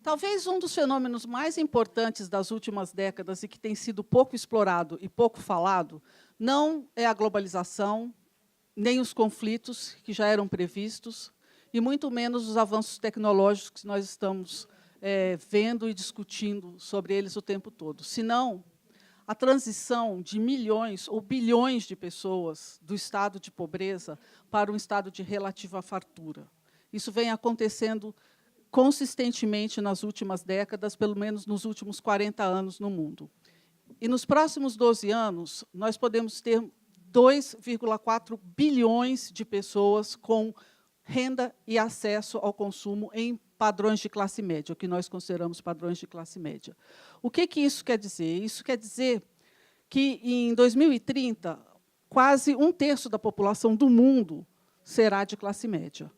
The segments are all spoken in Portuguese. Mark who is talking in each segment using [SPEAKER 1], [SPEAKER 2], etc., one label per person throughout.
[SPEAKER 1] Talvez um dos fenômenos mais importantes das últimas décadas e que tem sido pouco explorado e pouco falado não é a globalização, nem os conflitos que já eram previstos, e muito menos os avanços tecnológicos que nós estamos vendo e discutindo sobre eles o tempo todo, senão a transição de milhões ou bilhões de pessoas do estado de pobreza para um estado de relativa fartura. Isso vem acontecendo consistentemente nas últimas décadas, pelo menos nos últimos 40 anos no mundo. E nos próximos 12 anos, nós podemos ter 2,4 bilhões de pessoas com renda e acesso ao consumo em padrões de classe média, o que nós consideramos padrões de classe média. O que isso quer dizer? Isso quer dizer que, em 2030, quase 1/3 da população do mundo será de classe média.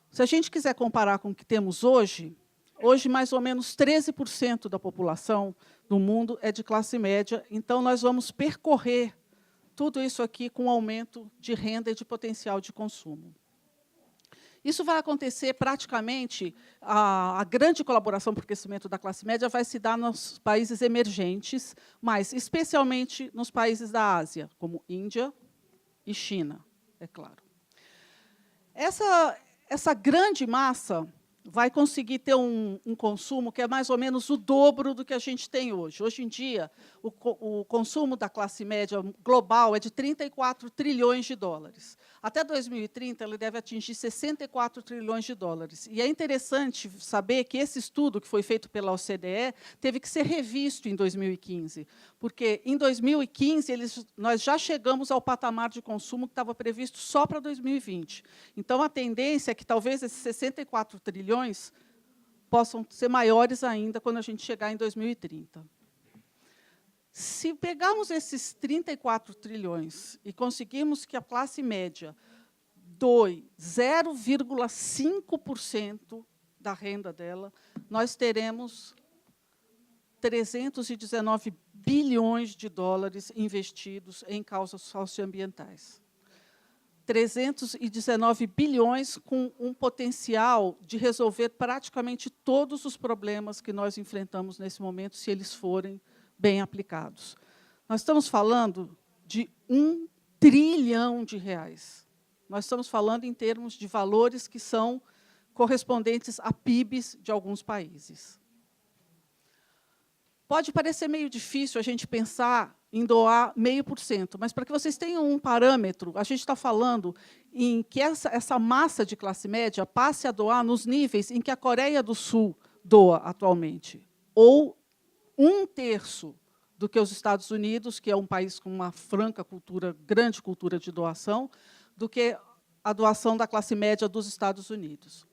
[SPEAKER 1] Se a gente quiser comparar com o que temos hoje, mais ou menos 13% da população do mundo é de classe média, então nós vamos percorrer tudo isso aqui com aumento de renda e de potencial de consumo. Isso vai acontecer praticamente, a grande colaboração para o crescimento da classe média vai se dar nos países emergentes, mas especialmente nos países da Ásia, como Índia e China, é claro. Essa grande massa vai conseguir ter um consumo que é mais ou menos o dobro do que a gente tem hoje. Hoje em dia, o consumo da classe média global é de 34 trilhões de dólares. Até 2030, ele deve atingir 64 trilhões de dólares. E é interessante saber que esse estudo, que foi feito pela OCDE, teve que ser revisto em 2015, porque, em 2015, nós já chegamos ao patamar de consumo que estava previsto só para 2020. Então, a tendência é que, talvez, esses 64 trilhões possam ser maiores ainda quando a gente chegar em 2030. Se pegarmos esses 34 trilhões e conseguirmos que a classe média doe 0,5% da renda dela, nós teremos 319 bilhões de dólares investidos em causas socioambientais. 319 bilhões com um potencial de resolver praticamente todos os problemas que nós enfrentamos nesse momento, se eles forem bem aplicados. Nós estamos falando de R$1 trilhão. Nós estamos falando em termos de valores que são correspondentes a PIBs de alguns países. Pode parecer meio difícil a gente pensar em doar 0,5%, mas, para que vocês tenham um parâmetro, a gente está falando em que essa massa de classe média passe a doar nos níveis em que a Coreia do Sul doa atualmente, ou 1/3 do que os Estados Unidos, que é um país com uma franca cultura, grande cultura de doação, do que a doação da classe média dos Estados Unidos.